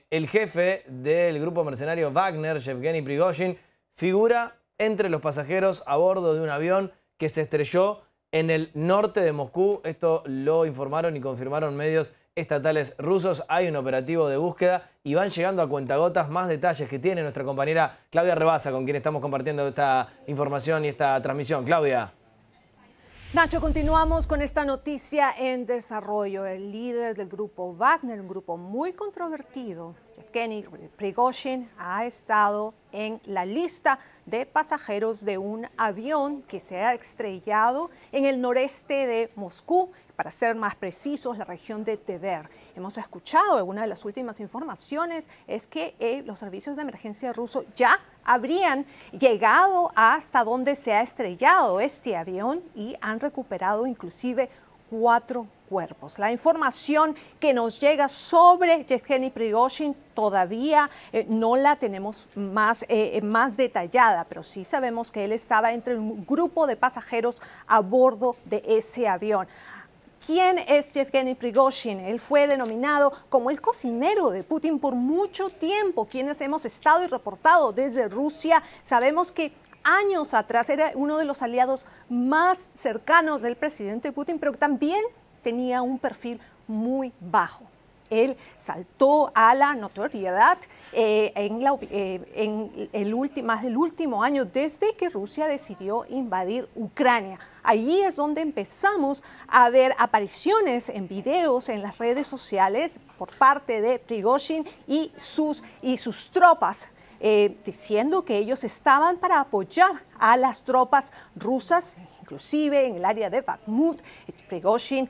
el jefe del grupo mercenario Wagner, Yevgeny Prigozhin, figura entre los pasajeros a bordo de un avión que se estrelló en el norte de Moscú. Esto lo informaron y confirmaron medios estatales rusos. Hay un operativo de búsqueda y van llegando a cuentagotas más detalles que tiene nuestra compañera Claudia Rebasa, con quien estamos compartiendo esta información y esta transmisión. Claudia. Nacho, continuamos con esta noticia en desarrollo. El líder del grupo Wagner, un grupo muy controvertido, Yevgeny Prigozhin, ha estado en la lista de pasajeros de un avión que se ha estrellado en el noreste de Moscú, para ser más precisos, la región de Tver. Hemos escuchado, una de las últimas informaciones es que los servicios de emergencia rusos ya habrían llegado hasta donde se ha estrellado este avión y han recuperado inclusive 4 cuerpos. La información que nos llega sobre Yevgeny Prigozhin todavía no la tenemos más detallada, pero sí sabemos que él estaba entre un grupo de pasajeros a bordo de ese avión. ¿Quién es Yevgeny Prigozhin? Él fue denominado como el cocinero de Putin por mucho tiempo. Quienes hemos estado y reportado desde Rusia, sabemos que años atrás era uno de los aliados más cercanos del presidente Putin, pero también tenía un perfil muy bajo. Él saltó a la notoriedad más del último año, desde que Rusia decidió invadir Ucrania. Allí es donde empezamos a ver apariciones en videos en las redes sociales por parte de Prigozhin y sus tropas, diciendo que ellos estaban para apoyar a las tropas rusas, inclusive en el área de Bakhmut. Prigozhin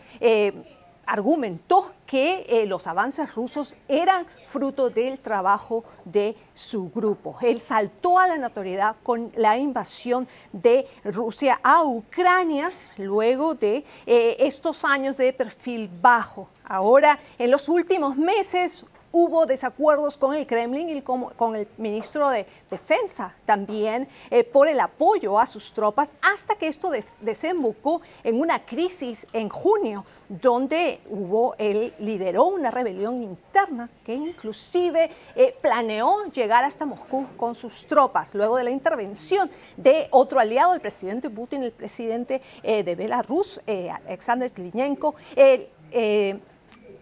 argumentó que los avances rusos eran fruto del trabajo de su grupo. Él saltó a la notoriedad con la invasión de Rusia a Ucrania luego de estos años de perfil bajo. Ahora, en los últimos meses, hubo desacuerdos con el Kremlin y con el ministro de Defensa también por el apoyo a sus tropas, hasta que esto desembocó en una crisis en junio, donde él lideró una rebelión interna que inclusive planeó llegar hasta Moscú con sus tropas, luego de la intervención de otro aliado del presidente Putin, el presidente de Belarus, Alexander Litvinenko.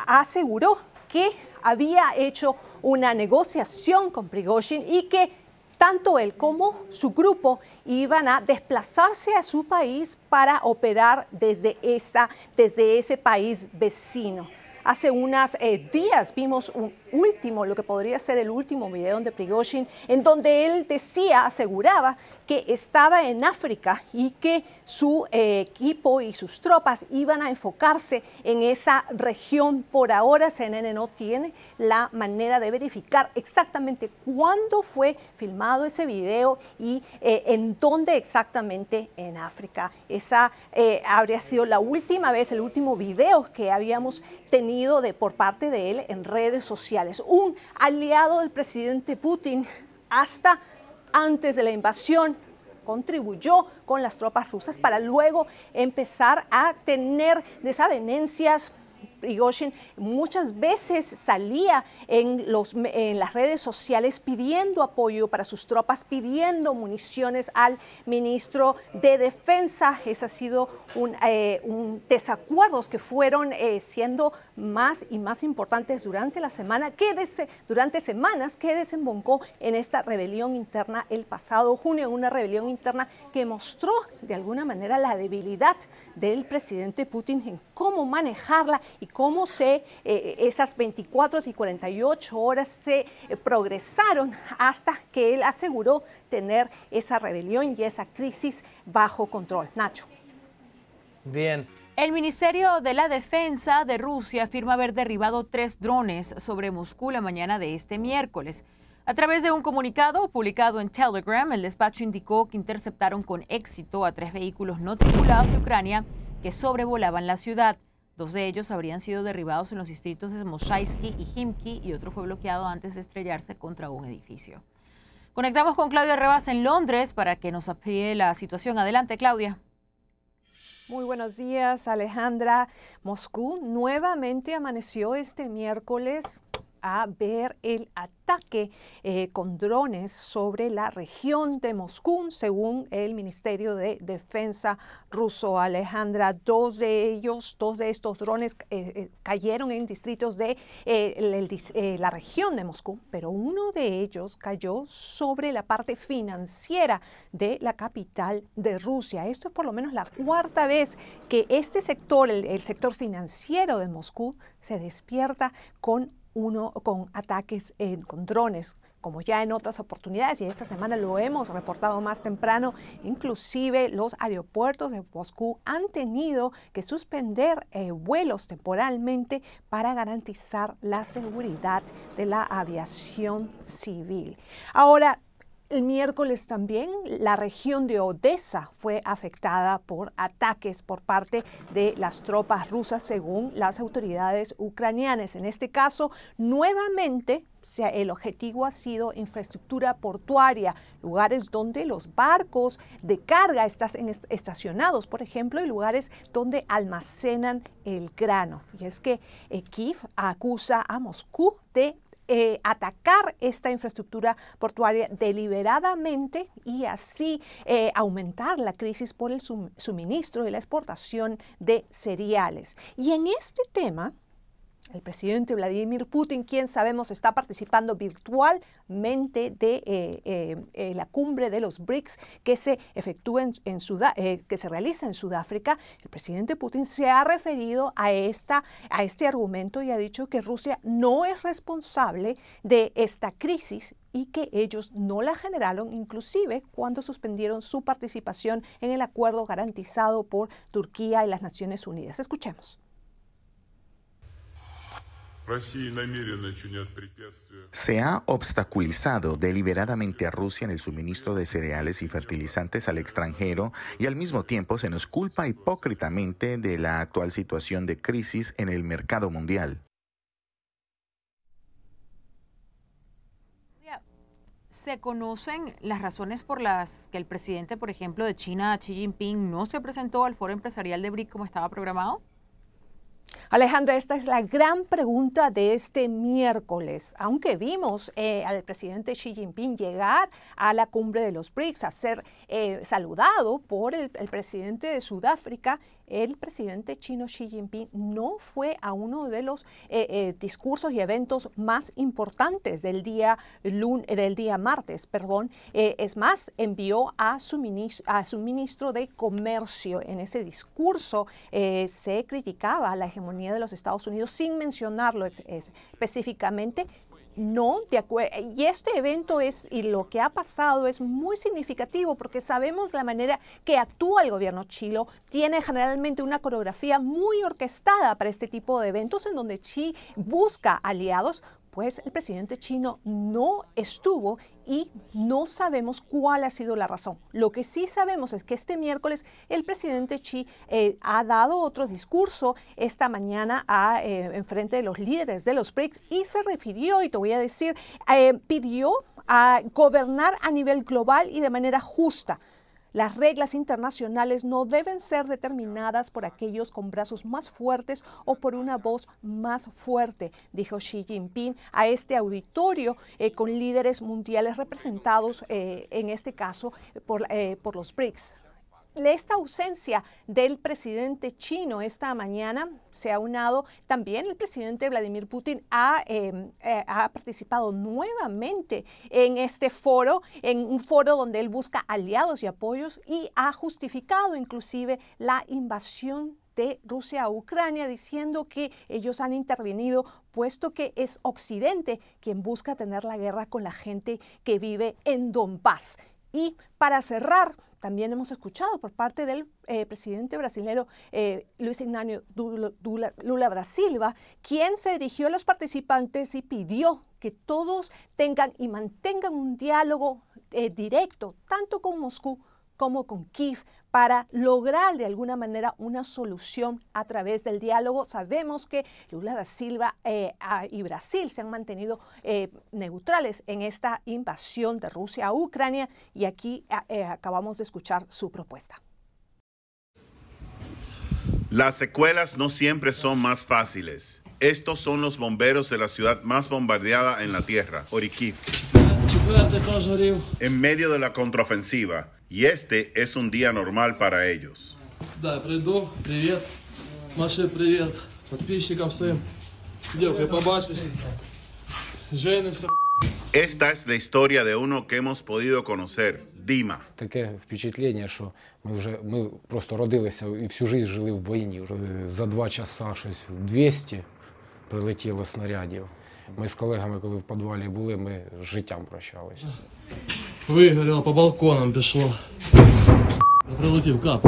Aseguró que había hecho una negociación con Prigozhin y que tanto él como su grupo iban a desplazarse a su país para operar desde ese país vecino. Hace unos días vimos lo que podría ser el último video de Prigozhin, en donde él aseguraba que estaba en África y que su equipo y sus tropas iban a enfocarse en esa región. Por ahora, CNN no tiene la manera de verificar exactamente cuándo fue filmado ese video y en dónde exactamente en África. Esa habría sido la última vez, el último video que habíamos tenido por parte de él en redes sociales. Un aliado del presidente Putin hasta antes de la invasión contribuyó con las tropas rusas para luego empezar a tener desavenencias. Prigozhin muchas veces salía en las redes sociales pidiendo apoyo para sus tropas, pidiendo municiones al ministro de Defensa. Ese ha sido un desacuerdos que fueron siendo más y más importantes durante la semana, durante semanas que desembocó en esta rebelión interna el pasado junio, una rebelión interna que mostró de alguna manera la debilidad del presidente Putin en cómo manejarla y cómo esas 24 y 48 horas se progresaron hasta que él aseguró tener esa rebelión y esa crisis bajo control. Nacho. Bien. El Ministerio de la Defensa de Rusia afirma haber derribado 3 drones sobre Moscú la mañana de este miércoles. A través de un comunicado publicado en Telegram, el despacho indicó que interceptaron con éxito a 3 vehículos no tripulados de Ucrania que sobrevolaban la ciudad. 2 de ellos habrían sido derribados en los distritos de Moshaysky y Khimki y otro fue bloqueado antes de estrellarse contra un edificio. Conectamos con Claudia Rebasa en Londres para que nos amplíe la situación. Adelante, Claudia. Muy buenos días, Alejandra. Moscú nuevamente amaneció este miércoles a ver el ataque con drones sobre la región de Moscú, según el Ministerio de Defensa ruso. Alejandra, dos de estos drones cayeron en distritos de la región de Moscú, pero uno de ellos cayó sobre la parte financiera de la capital de Rusia. Esto es por lo menos la cuarta vez que este sector, el sector financiero de Moscú, se despierta con ataques con drones, como ya en otras oportunidades, y esta semana lo hemos reportado más temprano. Inclusive los aeropuertos de Moscú han tenido que suspender vuelos temporalmente para garantizar la seguridad de la aviación civil. Ahora, el miércoles también la región de Odessa fue afectada por ataques por parte de las tropas rusas, según las autoridades ucranianas. En este caso, nuevamente, el objetivo ha sido infraestructura portuaria, lugares donde los barcos de carga están estacionados, por ejemplo, y lugares donde almacenan el grano. Y es que Kiev acusa a Moscú de atacar esta infraestructura portuaria deliberadamente y así aumentar la crisis por el suministro y la exportación de cereales. Y en este tema, el presidente Vladimir Putin, quien sabemos está participando virtualmente de la cumbre de los BRICS que se efectúa que se realiza en Sudáfrica, el presidente Putin se ha referido a este argumento y ha dicho que Rusia no es responsable de esta crisis y que ellos no la generaron, inclusive cuando suspendieron su participación en el acuerdo garantizado por Turquía y las Naciones Unidas. Escuchemos. Se ha obstaculizado deliberadamente a Rusia en el suministro de cereales y fertilizantes al extranjero y al mismo tiempo se nos culpa hipócritamente de la actual situación de crisis en el mercado mundial. ¿Se conocen las razones por las que el presidente, por ejemplo, de China, Xi Jinping, no se presentó al foro empresarial de BRICS como estaba programado? Alejandra, esta es la gran pregunta de este miércoles. Aunque vimos al presidente Xi Jinping llegar a la cumbre de los BRICS a ser saludado por el presidente de Sudáfrica, el presidente chino Xi Jinping no fue a uno de los discursos y eventos más importantes del día martes. Es más, envió a su ministro de Comercio. En ese discurso se criticaba la hegemonía de los Estados Unidos sin mencionarlo específicamente. No, de acuerdo. Y este evento y lo que ha pasado es muy significativo porque sabemos la manera que actúa el gobierno chino. Tiene generalmente una coreografía muy orquestada para este tipo de eventos en donde Xi busca aliados. Pues el presidente chino no estuvo y no sabemos cuál ha sido la razón. Lo que sí sabemos es que este miércoles el presidente Xi ha dado otro discurso esta mañana en frente de los líderes de los BRICS y se refirió, y te voy a decir, pidió a gobernar a nivel global y de manera justa. Las reglas internacionales no deben ser determinadas por aquellos con brazos más fuertes o por una voz más fuerte, dijo Xi Jinping a este auditorio con líderes mundiales representados, en este caso, por los BRICS. Esta ausencia del presidente chino esta mañana se ha unado también el presidente Vladimir Putin ha participado nuevamente en este foro, en un foro donde él busca aliados y apoyos y ha justificado inclusive la invasión de Rusia a Ucrania, diciendo que ellos han intervenido puesto que es Occidente quien busca tener la guerra con la gente que vive en Donbass. Y para cerrar, también hemos escuchado por parte del presidente brasileño Luiz Inácio Lula da Silva, quien se dirigió a los participantes y pidió que todos tengan y mantengan un diálogo directo, tanto con Moscú como con Kiev, para lograr de alguna manera una solución a través del diálogo. Sabemos que Lula da Silva y Brasil se han mantenido neutrales en esta invasión de Rusia a Ucrania y aquí acabamos de escuchar su propuesta. Las secuelas no siempre son más fáciles. Estos son los bomberos de la ciudad más bombardeada en la tierra, Orikhiv, en medio de la contraofensiva, y este es un día normal para ellos. Esta es la historia de uno que hemos podido conocer, Dima. Таке впечатлення, що ми просто родилися і всю життя жили в війні. За 2 часа щось 200 прилетіло снарядів. Ми з колегами, коли в підвалі були, ми з життям прощалися. Вигоріло, по балконам пішло. Прилетів кап.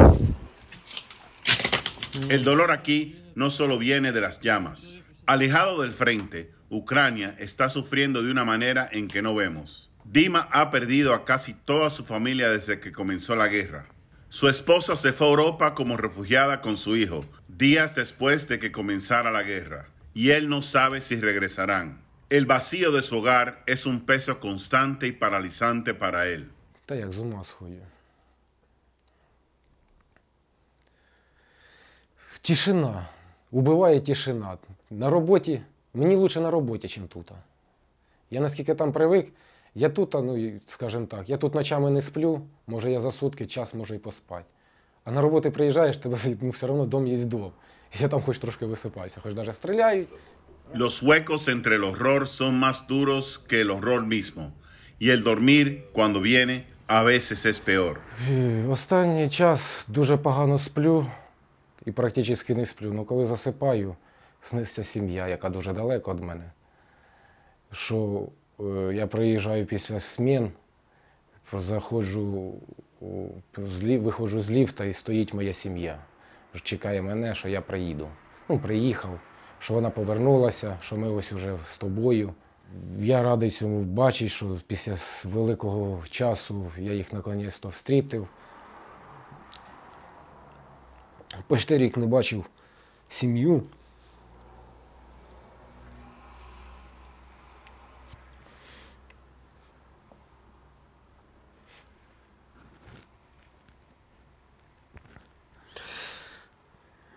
El dolor aquí no solo viene de las llamas. Alejado del frente, Ucrania está sufriendo de una manera en que no vemos. Dima ha perdido a casi toda su familia desde que comenzó la guerra. Su esposa se fue a Europa como refugiada con su hijo, días después de que comenzara la guerra, y él no sabe si regresarán. El vacío de su hogar es un peso constante y paralizante para él. Та як з ума сходю. Тишина. Убиває тишина. На роботі, мені краще на роботі, ніж тут. Я наскільки там привик, я тут, ну, скажімо так, я тут ночами не сплю, може я за сутки час можу і поспати. А на роботу приїжджаєш, тебе все одно дом є дом. Я там хоч трошки висипаюся, хоч навіть стріляю. Los huecos entre el horror son más duros que el horror mismo. Y el dormir, cuando viene, a veces es peor. Останній час дуже погано сплю і практично не сплю. Ну, коли засипаю, сниться сім'я, яка дуже далеко від мене. Що я приїжджаю після змін, виходжу з ліфта і стоїть моя сім'я. Чекає мене, що я приїду. Ну, приїхав, що вона повернулася, що ми ось уже з тобою. Я радий цьому бачити, що після великого часу я їх наконець-то встрітив. Почти рік не бачив сім'ю.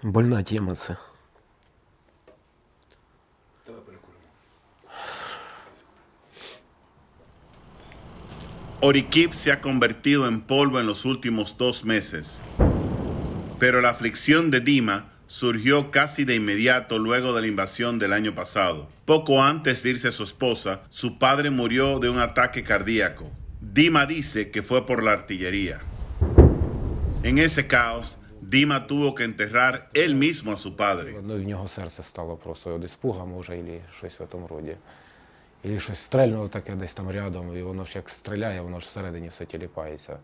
Больна тема це. Orikhiv se ha convertido en polvo en los últimos 2 meses. Pero la aflicción de Dima surgió casi de inmediato luego de la invasión del año pasado. Poco antes de irse su esposa, su padre murió de un ataque cardíaco. Dima dice que fue por la artillería. En ese caos, Dima tuvo que enterrar él mismo a su padre. Ну, в нього серце стало просто від іспуга, може, або щось в цьому роді. І щось стрельнуло таке десь там рядом, і воно ж як стріляє, воно ж всередині все тіліпається.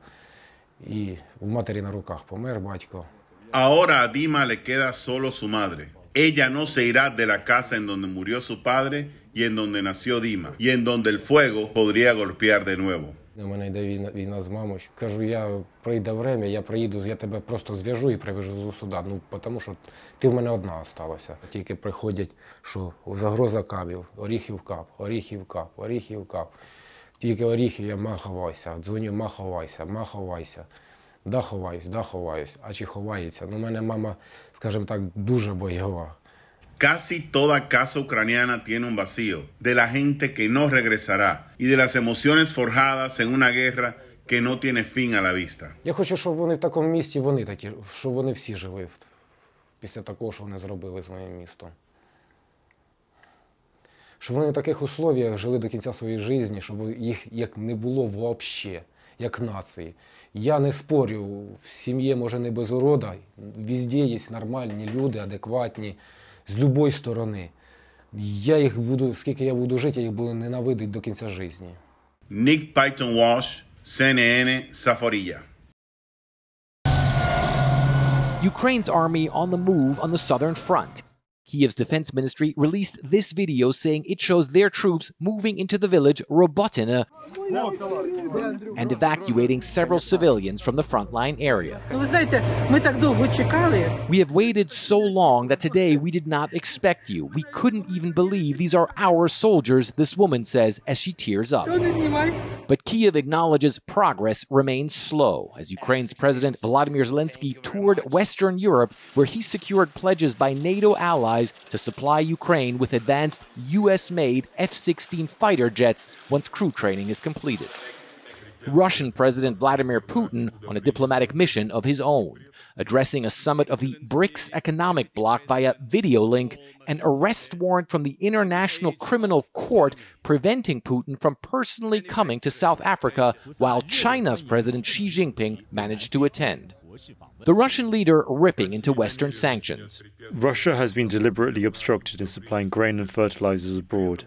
І в матері на руках помер батько. Ahora a Dima le queda solo su madre. Ella no se irá de la casa en donde murió su padre y en donde nació Dima, y en donde el fuego podría golpear de nuevo. У мене йде війна з мамою. Кажу, я прийде время, я приїду, я тебе просто зв'яжу і привезу сюди. Ну, тому що ти в мене одна залишилася. Тільки приходять, що загроза кабів, Оріхів кап, Оріхів кап, Оріхів кап. Тільки Оріхи, я ховайся, дзвоню, ховайся. Да, ховаюсь. А чи ховається? Ну, у мене мама, скажімо так, дуже бойова. Casi toda casa ucraniana tiene un vacío de la gente que no regresará y de las emociones forjadas en una guerra que no tiene fin a la vista. Я хочу, щоб вони в такому місті, вони такі, щоб вони всі жили після такого, що вони зробили з моїм містом. Щоб вони в таких условіях жили до кінця своєї життя, щоб їх як не було взагалі, як нації. Я не спорю, в сім'ї може не без урода, везде є нормальні люди, адекватні, з будь-якої сторони. Я їх буду, скільки я буду жити, я їх буду ненавидити до кінця життя. Nick Payton Walsh, CNN, Zaporizhzhia. Ukraine's army on the move on the southern front. Kiev's defense ministry released this video saying it shows their troops moving into the village Robotyne and evacuating several civilians from the frontline area. We have waited so long that today we did not expect you. We couldn't even believe these are our soldiers, this woman says as she tears up. But Kyiv acknowledges progress remains slow as Ukraine's President Volodymyr Zelensky toured Western Europe, where he secured pledges by NATO allies to supply Ukraine with advanced US-made F-16 fighter jets once crew training is completed. Russian President Vladimir Putin on a diplomatic mission of his own, addressing a summit of the BRICS economic bloc via video link, an arrest warrant from the International Criminal Court preventing Putin from personally coming to South Africa, while China's President Xi Jinping managed to attend. The Russian leader ripping into Western sanctions. Russia has been deliberately obstructed in supplying grain and fertilizers abroad,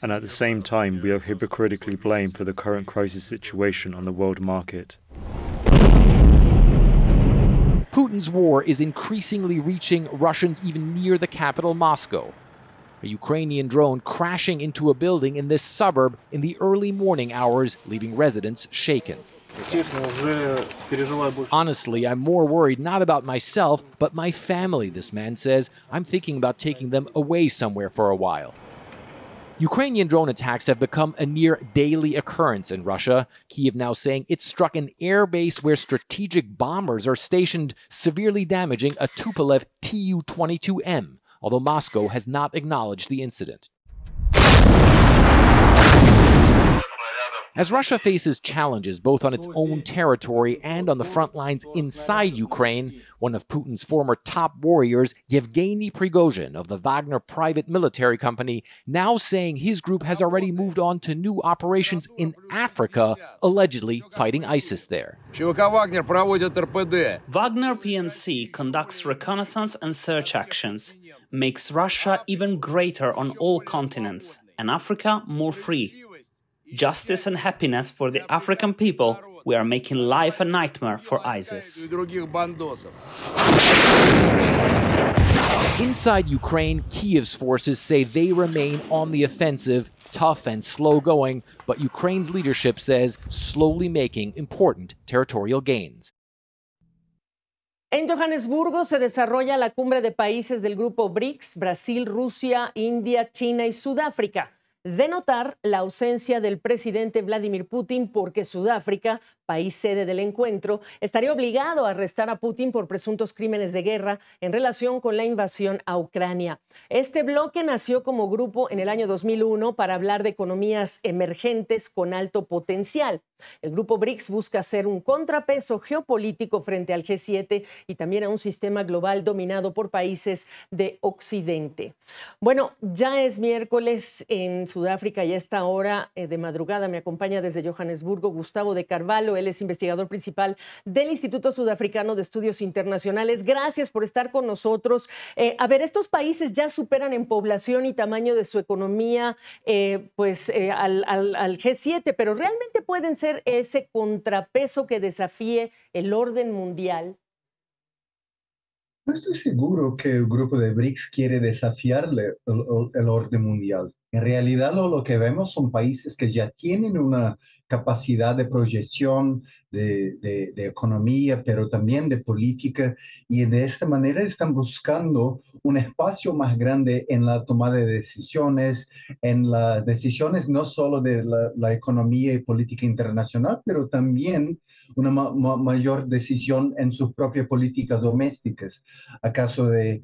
and at the same time we are hypocritically blamed for the current crisis situation on the world market. Putin's war is increasingly reaching Russians even near the capital, Moscow. A Ukrainian drone crashing into a building in this suburb in the early morning hours, leaving residents shaken. Honestly, I'm more worried not about myself, but my family, this man says. I'm thinking about taking them away somewhere for a while. Ukrainian drone attacks have become a near daily occurrence in Russia. Kyiv now saying it struck an air base where strategic bombers are stationed, severely damaging a Tupolev Tu-22M, although Moscow has not acknowledged the incident. As Russia faces challenges both on its own territory and on the front lines inside Ukraine, one of Putin's former top warriors, Yevgeny Prigozhin of the Wagner private military company, now saying his group has already moved on to new operations in Africa, allegedly fighting ISIS there. Wagner PMC conducts reconnaissance and search actions, makes Russia even greater on all continents, and Africa more free. Justice and happiness for the African people, we are making life a nightmare for ISIS. Inside Ukraine, Kyiv's forces say they remain on the offensive, tough and slow going, but Ukraine's leadership says slowly making important territorial gains. En Johannesburgo se desarrolla la cumbre de países del grupo BRICS, Brasil, Rusia, India, China y Sudáfrica. De notar la ausencia del presidente Vladimir Putin porque Sudáfrica, país sede del encuentro, estaría obligado a arrestar a Putin por presuntos crímenes de guerra en relación con la invasión a Ucrania. Este bloque nació como grupo en el año 2001 para hablar de economías emergentes con alto potencial. El grupo BRICS busca ser un contrapeso geopolítico frente al G7 y también a un sistema global dominado por países de Occidente. Bueno, ya es miércoles en Sudáfrica y a esta hora de madrugada me acompaña desde Johannesburgo Gustavo de Carvalho. Él es investigador principal del Instituto Sudafricano de Estudios Internacionales. Gracias por estar con nosotros. A ver, estos países ya superan en población y tamaño de su economía al G7, pero ¿realmente pueden ser ese contrapeso que desafíe el orden mundial? No estoy seguro que el grupo de BRICS quiere desafiarle el orden mundial. En realidad lo que vemos son países que ya tienen una capacidad de proyección de economía, pero también de política, y de esta manera están buscando un espacio más grande en la toma de decisiones, en las decisiones no solo de la economía y política internacional, pero también una mayor decisión en sus propias políticas domésticas, acaso de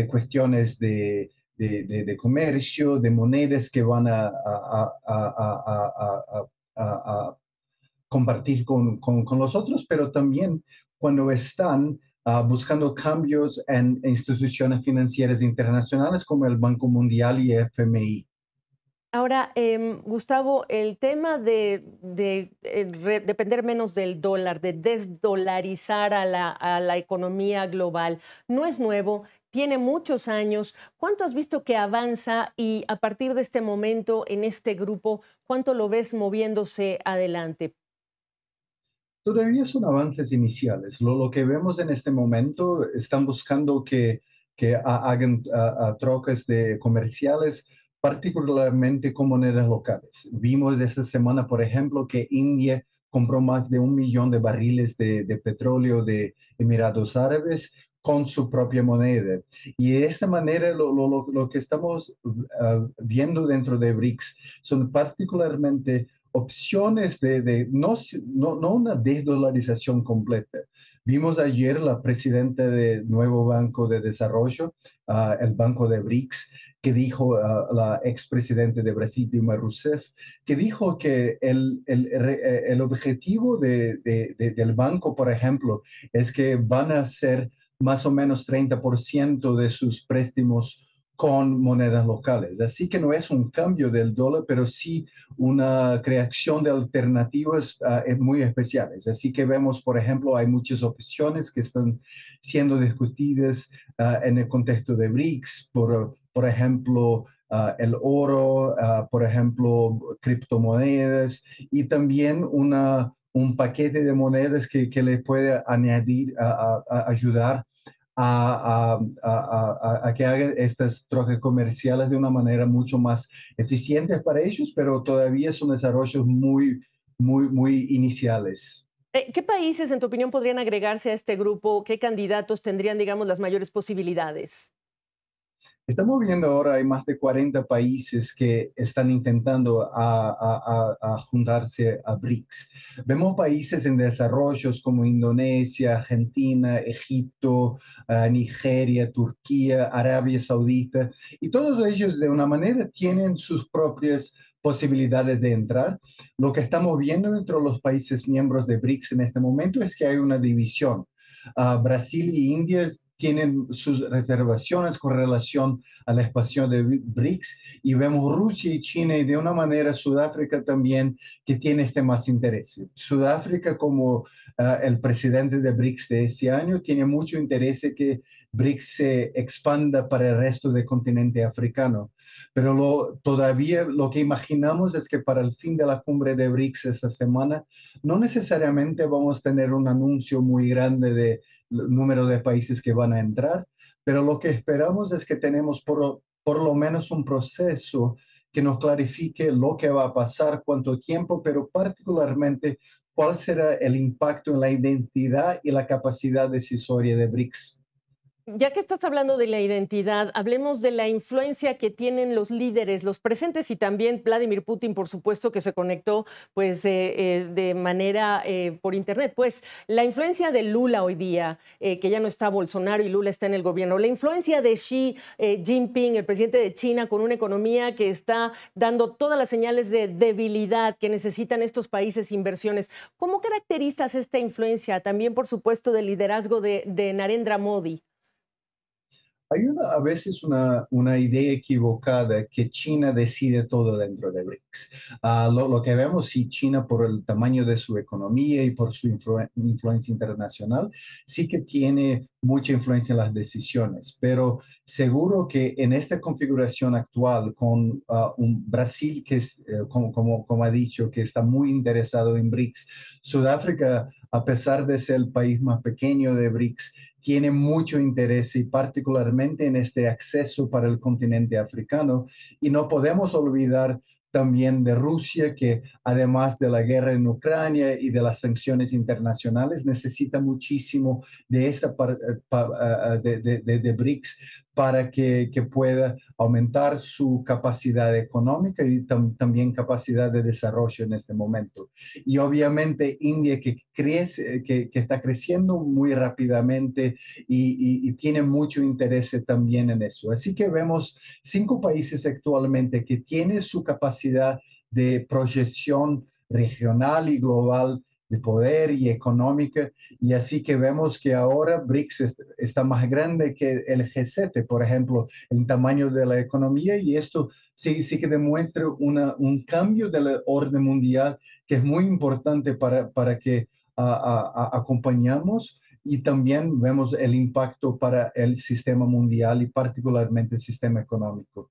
cuestiones de comercio, de monedas que van a compartir con los otros, pero también cuando están buscando cambios en instituciones financieras internacionales como el Banco Mundial y el FMI. Ahora, Gustavo, el tema de depender menos del dólar, de desdolarizar a la economía global, no es nuevo. Tiene muchos años. ¿Cuánto has visto que avanza y a partir de este momento en este grupo, cuánto lo ves moviéndose adelante? Todavía son avances iniciales. Lo que vemos en este momento, están buscando que hagan trocas comerciales, particularmente con monedas locales. Vimos esta semana, por ejemplo, que India compró más de 1 millón de barriles de petróleo de Emiratos Árabes con su propia moneda. Y de esta manera lo que estamos viendo dentro de BRICS son particularmente opciones no una desdolarización completa. Vimos ayer la presidenta del nuevo Banco de Desarrollo, el Banco de BRICS, que dijo, la expresidenta de Brasil, Dilma Rousseff, que dijo que el objetivo del banco, por ejemplo, es que van a ser más o menos 30% de sus préstamos con monedas locales. Así que no es un cambio del dólar, pero sí una creación de alternativas muy especiales. Así que vemos, por ejemplo, hay muchas opciones que están siendo discutidas en el contexto de BRICS, por ejemplo, el oro, por ejemplo, criptomonedas y también un paquete de monedas que le puede añadir, ayudar a que hagan estas trocas comerciales de una manera mucho más eficiente para ellos, pero todavía son desarrollos muy iniciales. ¿Qué países, en tu opinión, podrían agregarse a este grupo? ¿Qué candidatos tendrían, digamos, las mayores posibilidades? Estamos viendo ahora hay más de 40 países que están intentando a juntarse a BRICS. Vemos países en desarrollo como Indonesia, Argentina, Egipto, Nigeria, Turquía, Arabia Saudita, y todos ellos de una manera tienen sus propias posibilidades de entrar. Lo que estamos viendo entre los países miembros de BRICS en este momento es que hay una división. Brasil y India tienen sus reservaciones con relación a la expansión de BRICS y vemos Rusia y China y de una manera Sudáfrica también que tiene más interés. Sudáfrica como el presidente de BRICS de ese año tiene mucho interés en que BRICS se expanda para el resto del continente africano. Pero todavía lo que imaginamos es que para el fin de la cumbre de BRICS esta semana no necesariamente vamos a tener un anuncio muy grande de número de países que van a entrar, pero lo que esperamos es que tenemos por lo menos un proceso que nos clarifique lo que va a pasar, cuánto tiempo, pero particularmente cuál será el impacto en la identidad y la capacidad decisoria de BRICS. Ya que estás hablando de la identidad, hablemos de la influencia que tienen los líderes, los presentes y también Vladimir Putin, por supuesto, que se conectó pues, de manera por internet. Pues la influencia de Lula hoy día, que ya no está Bolsonaro y Lula está en el gobierno, la influencia de Xi Jinping, el presidente de China, con una economía que está dando todas las señales de debilidad que necesitan estos países inversiones. ¿Cómo caracterizas esta influencia? También, por supuesto, del liderazgo de Narendra Modi. Hay a veces una idea equivocada que China decide todo dentro de BRICS. Lo que vemos, sí, China por el tamaño de su economía y por su influencia internacional, sí que tiene mucha influencia en las decisiones, pero seguro que en esta configuración actual con un Brasil que es, como ha dicho, que está muy interesado en BRICS, Sudáfrica, a pesar de ser el país más pequeño de BRICS, tiene mucho interés y particularmente en este acceso para el continente africano. Y no podemos olvidar también de Rusia, que además de la guerra en Ucrania y de las sanciones internacionales, necesita muchísimo de esta de BRICS para que pueda aumentar su capacidad económica y también capacidad de desarrollo en este momento. Y obviamente India que crece, que está creciendo muy rápidamente y tiene mucho interés también en eso. Así que vemos 5 países actualmente que tienen su capacidad de proyección regional y global de poder y económica, y así que vemos que ahora BRICS está más grande que el G7, por ejemplo, en tamaño de la economía, y esto sí que demuestra un cambio de la orden mundial que es muy importante para que acompañamos, y también vemos el impacto para el sistema mundial y particularmente el sistema económico.